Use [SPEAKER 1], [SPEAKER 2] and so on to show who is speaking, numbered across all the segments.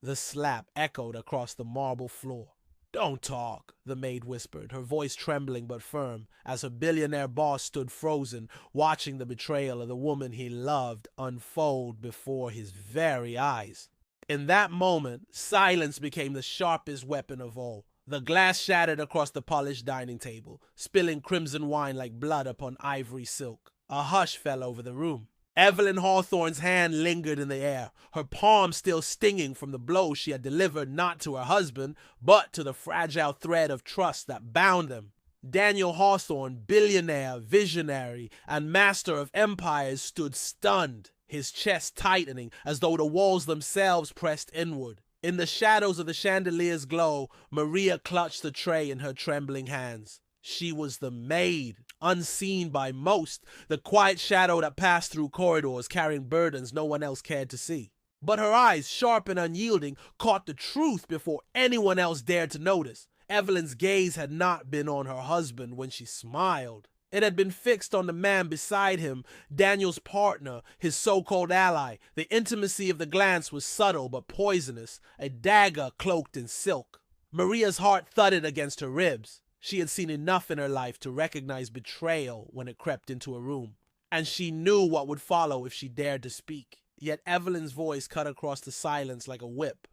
[SPEAKER 1] The slap echoed across the marble floor. "Don't talk," the maid whispered, her voice trembling but firm, as her billionaire boss stood frozen, watching the betrayal of the woman he loved unfold before his very eyes. In that moment, silence became the sharpest weapon of all. The glass shattered across the polished dining table, spilling crimson wine like blood upon ivory silk. A hush fell over the room. Evelyn Hawthorne's hand lingered in the air, her palm still stinging from the blow she had delivered not to her husband, but to the fragile thread of trust that bound them. Daniel Hawthorne, billionaire, visionary, and master of empires, stood stunned, his chest tightening as though the walls themselves pressed inward. In the shadows of the chandelier's glow, Maria clutched the tray in her trembling hands. She was the maid, unseen by most, the quiet shadow that passed through corridors carrying burdens no one else cared to see. But her eyes, sharp and unyielding, caught the truth before anyone else dared to notice. Evelyn's gaze had not been on her husband when she smiled. It had been fixed on the man beside him, Daniel's partner, his so-called ally. The intimacy of the glance was subtle but poisonous, a dagger cloaked in silk. Maria's heart thudded against her ribs. She had seen enough in her life to recognize betrayal when it crept into a room, and she knew what would follow if she dared to speak. Yet Evelyn's voice cut across the silence like a whip.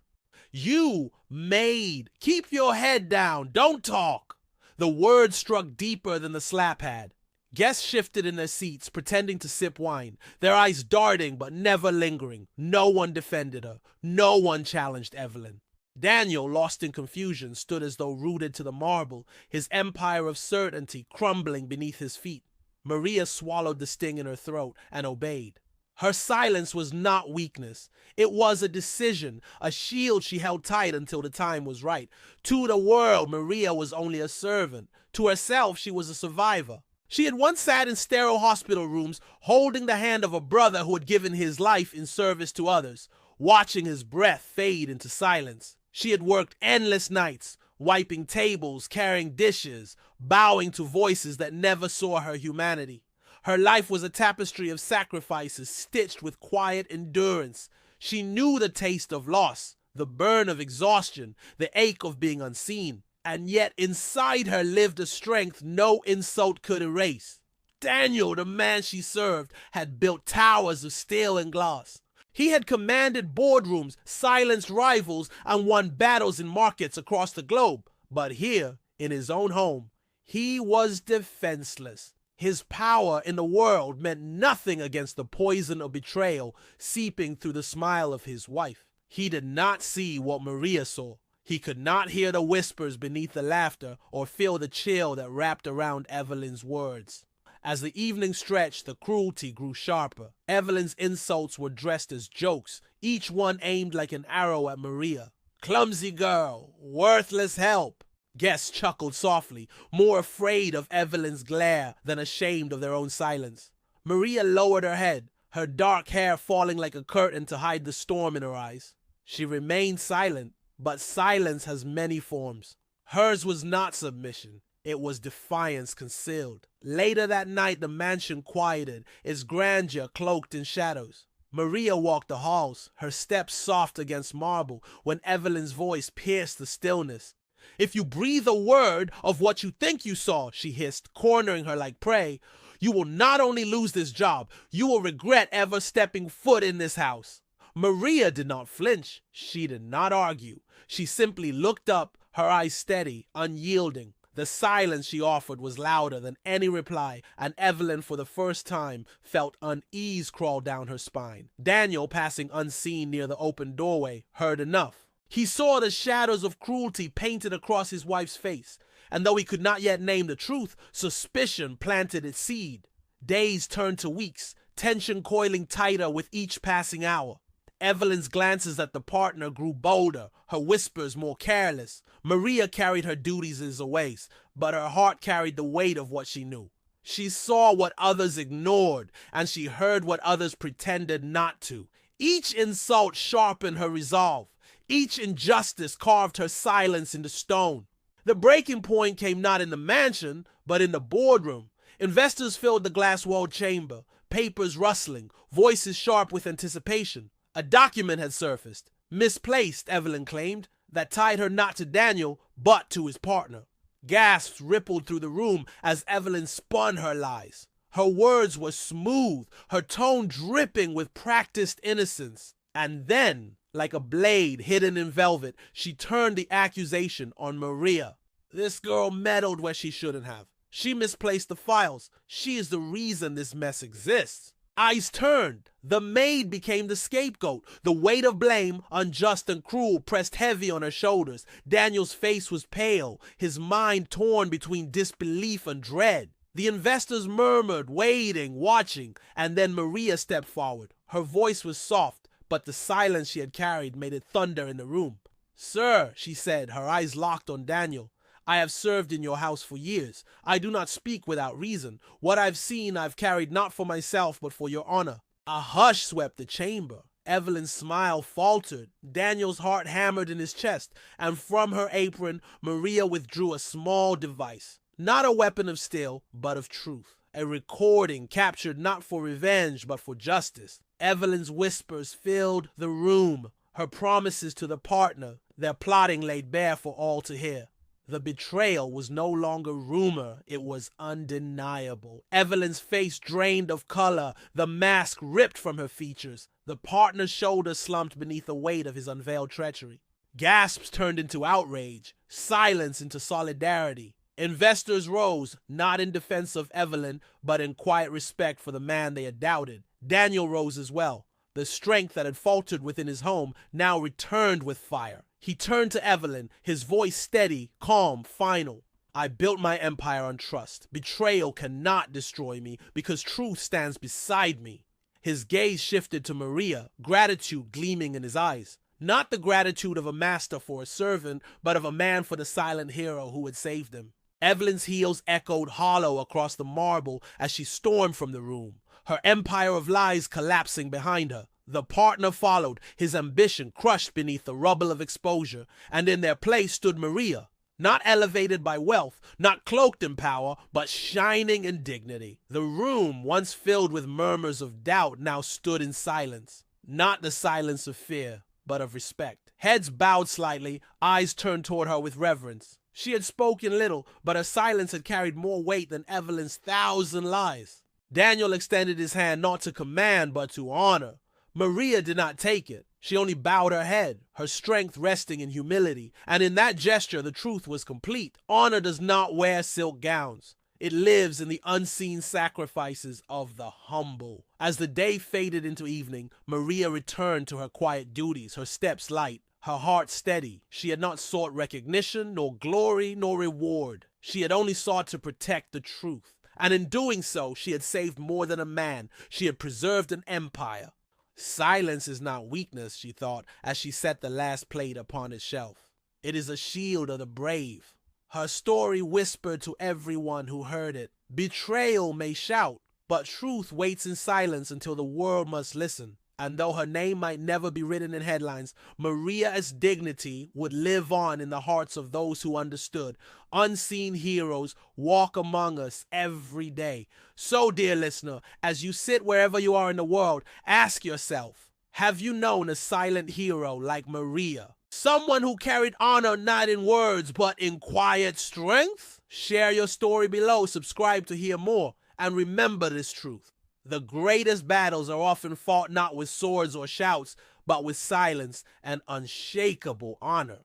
[SPEAKER 1] "You, Maid, keep your head down, don't talk." The words struck deeper than the slap had. Guests shifted in their seats, pretending to sip wine, their eyes darting but never lingering. No one defended her. No one challenged Evelyn. Daniel, lost in confusion, stood as though rooted to the marble, his empire of certainty crumbling beneath his feet. Maria swallowed the sting in her throat and obeyed. Her silence was not weakness. It was a decision, a shield she held tight until the time was right. To the world, Maria was only a servant. To herself, she was a survivor. She had once sat in sterile hospital rooms, holding the hand of a brother who had given his life in service to others, watching his breath fade into silence. She had worked endless nights, wiping tables, carrying dishes, bowing to voices that never saw her humanity. Her life was a tapestry of sacrifices stitched with quiet endurance. She knew the taste of loss, the burn of exhaustion, the ache of being unseen. And yet inside her lived a strength no insult could erase. Daniel, the man she served, had built towers of steel and glass. He had commanded boardrooms, silenced rivals, and won battles in markets across the globe. But here, in his own home, he was defenseless. His power in the world meant nothing against the poison of betrayal seeping through the smile of his wife. He did not see what Maria saw. He could not hear the whispers beneath the laughter or feel the chill that wrapped around Evelyn's words. As the evening stretched, the cruelty grew sharper. Evelyn's insults were dressed as jokes, each one aimed like an arrow at Maria. "Clumsy girl, worthless help." Guests chuckled softly, more afraid of Evelyn's glare than ashamed of their own silence. Maria lowered her head, her dark hair falling like a curtain to hide the storm in her eyes. She remained silent, but silence has many forms. Hers was not submission. It was defiance concealed. Later that night, the mansion quieted, its grandeur cloaked in shadows. Maria walked the halls, her steps soft against marble, when Evelyn's voice pierced the stillness. "If you breathe a word of what you think you saw," she hissed, cornering her like prey, "you will not only lose this job, you will regret ever stepping foot in this house." Maria did not flinch. She did not argue. She simply looked up, her eyes steady, unyielding. The silence she offered was louder than any reply, and Evelyn, for the first time, felt unease crawl down her spine. Daniel, passing unseen near the open doorway, heard enough. He saw the shadows of cruelty painted across his wife's face, and though he could not yet name the truth, suspicion planted its seed. Days turned to weeks, tension coiling tighter with each passing hour. Evelyn's glances at the partner grew bolder, her whispers more careless. Maria carried her duties as a waste, but her heart carried the weight of what she knew. She saw what others ignored, and she heard what others pretended not to. Each insult sharpened her resolve. Each injustice carved her silence into stone. The breaking point came not in the mansion, but in the boardroom. Investors filled the glass-walled chamber, papers rustling, voices sharp with anticipation. A document had surfaced. Misplaced, Evelyn claimed, that tied her not to Daniel, but to his partner. Gasps rippled through the room as Evelyn spun her lies. Her words were smooth, her tone dripping with practiced innocence. And then, like a blade hidden in velvet, she turned the accusation on Maria. This girl meddled where she shouldn't have. She misplaced the files. She is the reason this mess exists. Eyes turned. The maid became the scapegoat. The weight of blame, unjust and cruel, pressed heavy on her shoulders. Daniel's face was pale, his mind torn between disbelief and dread. The investors murmured, waiting, watching, and then Maria stepped forward. Her voice was soft, but the silence she had carried made it thunder in the room. "Sir," she said, her eyes locked on Daniel, "I have served in your house for years. I do not speak without reason. What I've seen I've carried not for myself but for your honor." A hush swept the chamber. Evelyn's smile faltered. Daniel's heart hammered in his chest, and from her apron, Maria withdrew a small device. Not a weapon of steel, but of truth. A recording captured not for revenge, but for justice. Evelyn's whispers filled the room. Her promises to the partner, their plotting laid bare for all to hear. The betrayal was no longer rumor, it was undeniable. Evelyn's face drained of color, the mask ripped from her features. The partner's shoulders slumped beneath the weight of his unveiled treachery. Gasps turned into outrage, silence into solidarity. Investors rose, not in defense of Evelyn, but in quiet respect for the man they had doubted. Daniel rose as well. The strength that had faltered within his home now returned with fire. He turned to Evelyn, his voice steady, calm, final. "I built my empire on trust. Betrayal cannot destroy me because truth stands beside me." His gaze shifted to Maria, gratitude gleaming in his eyes. Not the gratitude of a master for a servant, but of a man for the silent hero who had saved him. Evelyn's heels echoed hollow across the marble as she stormed from the room, her empire of lies collapsing behind her. The partner followed, his ambition crushed beneath the rubble of exposure, and in their place stood Maria, not elevated by wealth, not cloaked in power, but shining in dignity. The room, once filled with murmurs of doubt, now stood in silence. Not the silence of fear, but of respect. Heads bowed slightly, eyes turned toward her with reverence. She had spoken little, but her silence had carried more weight than Evelyn's 1,000 lies. Daniel extended his hand not to command, but to honor. Maria did not take it. She only bowed her head, her strength resting in humility, and in that gesture the truth was complete. Honor does not wear silk gowns. It lives in the unseen sacrifices of the humble. As the day faded into evening, Maria returned to her quiet duties, her steps light, her heart steady. She had not sought recognition, nor glory, nor reward. She had only sought to protect the truth. And in doing so, she had saved more than a man. She had preserved an empire. Silence is not weakness, she thought, as she set the last plate upon its shelf. It is a shield of the brave. Her story whispered to everyone who heard it. Betrayal may shout, but truth waits in silence until the world must listen. And though her name might never be written in headlines, Maria's dignity would live on in the hearts of those who understood. Unseen heroes walk among us every day. So, dear listener, as you sit wherever you are in the world, ask yourself, have you known a silent hero like Maria? Someone who carried honor not in words, but in quiet strength? Share your story below, subscribe to hear more, and remember this truth. The greatest battles are often fought not with swords or shouts, but with silence and unshakable honor.